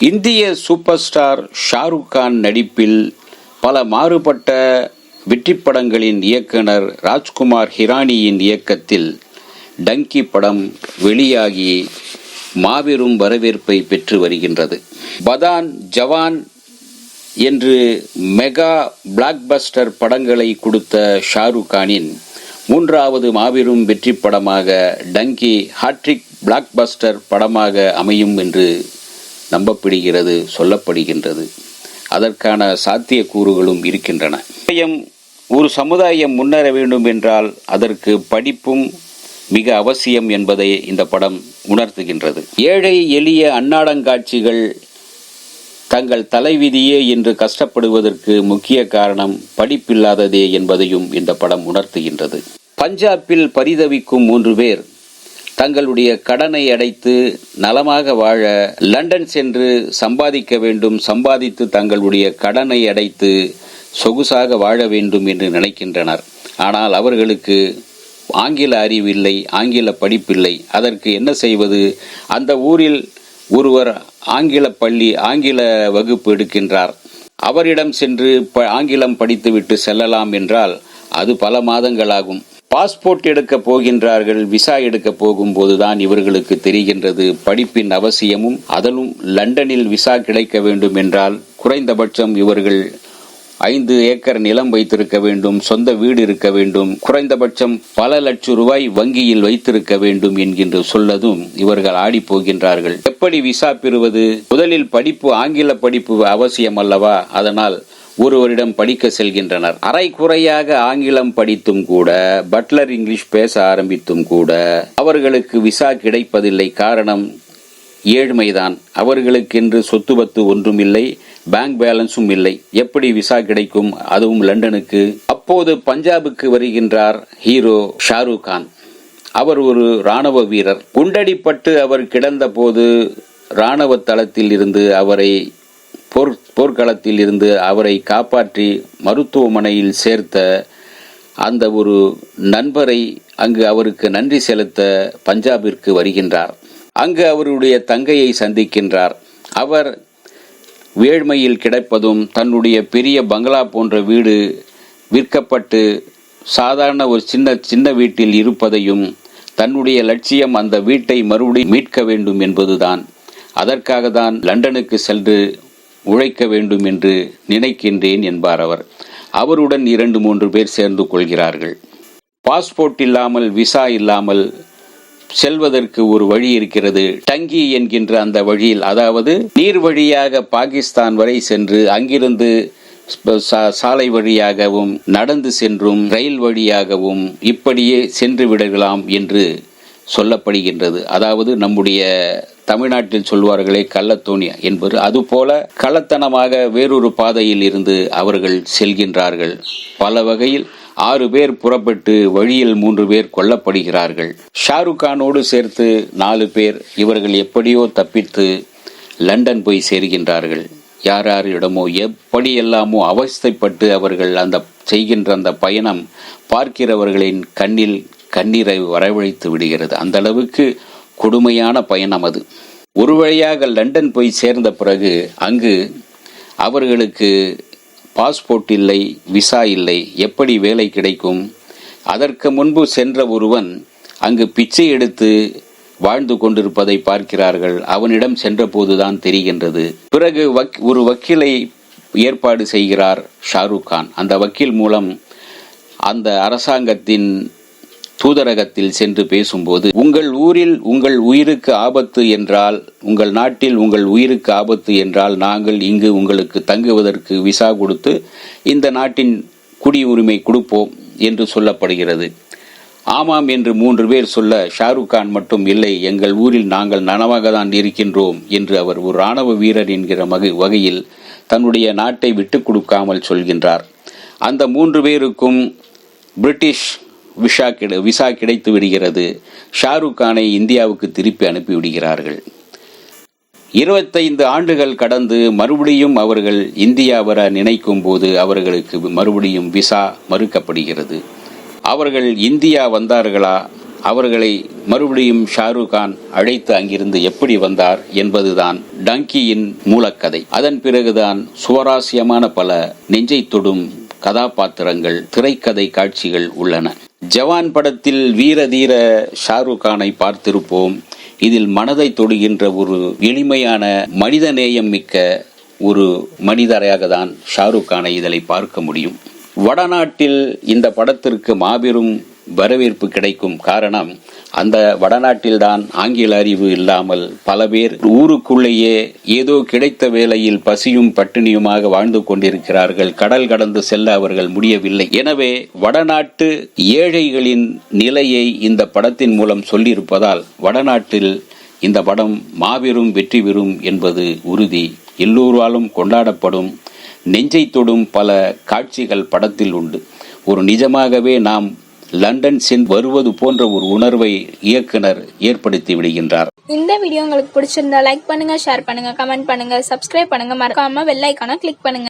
இந்திய super star Shahrukh Khan நடிப்பில் பல மாறுபட்ட வெற்றிப்படங்களின் இயக்குனர் ராஜ்குமார் ஹிரானியின் இயக்கத்தில் டங்கி படம் வெளியாகி மாபெரும் வரவேற்பை பெற்று வருகின்றது. பதான், ஜவான் என்று மெகா பிளாக்பஸ்டர் படங்களை கொடுத்த ஷாருக் கானின் மூன்றாவது மாபெரும் வெற்றி படமாக டங்கி ஹாட்ரிக் பிளாக்பஸ்டர் படமாக அமையும் என்று நம்பப்படுகிறது, சொல்லப்படுகின்றது. அதற்கான சாத்தியக்கூறுகளும் இருக்கின்றன. ஒரு சமுதாயம் முன்னேற வேண்டும் என்றால் அதற்கு படிப்பும் மிக அவசியம் என்பதை இந்த படம் உணர்த்துகின்றது. ஏழை எளிய அன்னாடங்காட்சிகள் தங்கள் தலைவிதியே என்று கஷ்டப்படுவதற்கு முக்கிய காரணம் படிப்பில்லாததே என்பதையும் இந்த படம் உணர்த்துகின்றது. பஞ்சாபில் பரிதவிக்கும் 3 பேர் தங்களுடைய கடனை அடைத்து நலமாக வாழ லண்டன் சென்று சம்பாதிக்க வேண்டும், சம்பாதித்து தங்களுடைய கடனை அடைத்து சொகுசாக வாழ வேண்டும் என்று நினைக்கின்றனர். ஆனால் அவர்களுக்கு ஆங்கில அறிவில்லை, ஆங்கில படிப்பில்லை. அதற்கு என்ன செய்வது? அந்த ஊரில் ஒருவர் ஆங்கில வகுப்பு எடுக்கின்றார். அவரிடம் சென்று ஆங்கிலம் படித்துவிட்டு செல்லலாம் என்றால் அது பல மாதங்களாகும். பாஸ்போர்ட் எடுக்க போகின்றார்கள். விசா எடுக்க போகும்போதுதான் இவர்களுக்கு தெரிகின்றது படிப்பின் அவசியமும். அதிலும் லண்டனில் விசா கிடைக்க வேண்டும் என்றால் குறைந்தபட்சம் இவர்கள் 5 ஏக்கர் நிலம் வைத்திருக்க வேண்டும், சொந்த வீடு இருக்க வேண்டும், குறைந்தபட்சம் பல லட்சம் ரூபாய் வங்கியில் வைத்திருக்க வேண்டும் என்கின்ற சொல்லதும் இவர்கள் ஆடி போகின்றார்கள். எப்படி விசா பெறுவது? முதலில் படிப்பு, ஆங்கில படிப்பு அவசியம் அல்லவா? அதனால் ஒருவரிடம் படிக்க செல்கின்றனர். அரை குறையாக ஆங்கிலம் படித்தும் கூட, பட்லர் இங்கிலீஷ் பேச ஆரம்பித்தும் கூட அவர்களுக்கு விசா கிடைப்பதில்லை. காரணம் ஏழ்மைதான். அவர்களுக்கென்று சொத்து பத்து ஒன்றும் இல்லை, பேங்க் பேலன்ஸும் இல்லை. எப்படி விசா கிடைக்கும்? அதுவும் லண்டனுக்கு. அப்போது பஞ்சாபுக்கு வருகின்றார் ஹீரோ ஷாருக் கான். அவர் ஒரு ராணுவ வீரர். குண்டடிப்பட்டு அவர் கிடந்த போது ராணுவ தளத்தில் இருந்து போர்க்களத்தில் இருந்து அவரை காப்பாற்றி மருத்துவமனையில் சேர்த்த அந்த ஒரு நண்பரை அங்கு அவருக்கு நன்றி செலுத்த பஞ்சாபிற்கு வருகின்றார். அங்கு அவருடைய தங்கையை சந்திக்கின்றார். அவர் ஏழ்மையில் கிடைப்பதும், தன்னுடைய பெரிய பங்களா போன்ற வீடு விற்கப்பட்டு சாதாரண ஒரு சின்ன வீட்டில் இருப்பதையும், தன்னுடைய லட்சியம் அந்த வீட்டை மறுபடியும் மீட்க வேண்டும் என்பதுதான். அதற்காக தான் லண்டனுக்கு சென்று உழைக்க வேண்டும் என்று நினைக்கின்றேன் என்பார் அவர். அவருடன் 2-3 பேர் சேர்ந்து கொள்கிறார்கள். பாஸ்போர்ட் இல்லாமல், விசா இல்லாமல் செல்வதற்கு ஒரு வழி இருக்கிறது. டங்கி என்கின்ற அந்த வழியில், அதாவது நீர் வழியாக பாகிஸ்தான் வரை சென்று அங்கிருந்து சாலை வழியாகவும் நடந்து சென்றும் ரயில் வழியாகவும் இப்படியே சென்று விடலாம் என்று சொல்லப்படுகின்றது. அதாவது நம்முடைய தமிழ்நாட்டில் சொல்வார்களே கள்ளத்தோணி என்பது, அதுபோல கள்ளத்தனமாக வேறொரு பாதையில் இருந்து அவர்கள் செல்கின்றார்கள். பல வகையில் 6 பேர் புறப்பட்டு வழியில் 3 பேர் கொல்லப்படுகிறார்கள். ஷாருக் கானோடு சேர்த்து 4 பேர். இவர்கள் எப்படியோ தப்பித்து லண்டன் போய் சேர்கின்றார்கள். யாரிடமோ எப்படியெல்லாமோ அவஸ்தைப்பட்டு அவர்கள் செய்கின்ற அந்த பயணம் பார்க்கிறவர்களின் கண்ணில் கண்ணீரை வரவழைத்து விடுகிறது. அந்த அளவுக்கு கொடுமையான பயணம் அது. ஒரு வழியாக லண்டன் போய் சேர்ந்த பிறகு அங்கு அவர்களுக்கு பாஸ்போர்ட் இல்லை, விசா இல்லை. எப்படி வேலை கிடைக்கும்? அதற்கு முன்பு சென்ற ஒருவன் அங்கு பிச்சை எடுத்து வாழ்ந்து கொண்டிருப்பதை பார்க்கிறார்கள். அவனிடம் சென்ற போதுதான் தெரிகின்றது. பிறகு ஒரு வக்கீலை ஏற்பாடு செய்கிறார் ஷாருக் கான். அந்த வக்கீல் மூலம் அந்த அரசாங்கத்தின் தூதரகத்தில் சென்று பேசும்போது, உங்கள் ஊரில் உங்கள் உயிருக்கு ஆபத்து என்றால், உங்கள் நாட்டில் உங்கள் உயிருக்கு ஆபத்து என்றால் நாங்கள் இங்கு உங்களுக்கு தங்குவதற்கு விசா கொடுத்து இந்த நாட்டின் குடியுரிமை கொடுப்போம் என்று சொல்லப்படுகிறது. ஆமாம் என்று 3 பேர் சொல்ல, ஷாருக் கான் மட்டும் இல்லை, எங்கள் ஊரில் நாங்கள் நனவாக தான் இருக்கின்றோம் என்று அவர் ஒரு ராணுவ வீரர் என்கிற வகையில் தன்னுடைய நாட்டை விட்டு கொடுக்காமல் சொல்கின்றார். அந்த 3 பேருக்கும் பிரிட்டிஷ் விசா கிடைத்து விடுகிறது. ஷாருக் கானை இந்தியாவுக்கு திருப்பி அனுப்பிவிடுகிறார்கள். 25 ஆண்டுகள் கடந்து மறுபடியும் அவர்கள் இந்தியா வர நினைக்கும் போது அவர்களுக்கு மறுபடியும் விசா மறுக்கப்படுகிறது. அவர்கள் இந்தியா வந்தார்களா அவர்களை மறுபடியும் ஷாருக் கான் அழைத்து அங்கிருந்து எப்படி வந்தார் என்பதுதான் டங்கியின் மூலக்கதை. அதன் பிறகுதான் சுவாரஸ்யமான பல நெஞ்சை தொடும் கதாபாத்திரங்கள், திரைக்கதை காட்சிகள் உள்ளன. ஜவான் படத்தில் வீர தீர ஷாருக் கானை பார்த்திருப்போம். இதில் மனதை தொடுகின்ற ஒரு எளிமையான மனிதநேயம் மிக்க ஒரு மனிதராக தான் ஷாருக் கானை இதில் பார்க்க முடியும். வடநாட்டில் இந்த படத்திற்கு மாபெரும் வரவேற்பு கிடைக்கும் காரணம், அந்த வடநாட்டில்தான் ஆங்கில அறிவு இல்லாமல் பல பேர் ஊருக்குள்ளேயே ஏதோ கிடைத்த வேளையில் பசியும் பட்டினியுமாக வாழ்ந்து கொண்டிருக்கிறார்கள். கடல் கடந்து செல்ல அவர்கள் முடியவில்லை. எனவே வடநாட்டு ஏழைகளின் நிலையை இந்த படத்தின் மூலம் சொல்லியிருப்பதால் வடநாட்டில் இந்த படம் மாபெரும் வெற்றி பெறும் என்பது உறுதி. எல்லோராலும் கொண்டாடப்படும், நெஞ்சை தொடும் பல காட்சிகள் படத்தில் உண்டு. ஒரு நிஜமாகவே நாம் லண்டன் சென்று வருவது போன்ற ஒரு உணர்வை இயக்குனர் ஏற்படுத்தி விடுகின்றார். இந்த வீடியோ உங்களுக்கு பிடிச்சிருந்தா லைக் பண்ணுங்க, ஷேர் பண்ணுங்க, கமெண்ட் பண்ணுங்க, சப்ஸ்கிரைப் பண்ணுங்க, மறக்காம பெல் ஐகானை கிளிக் பண்ணுங்க.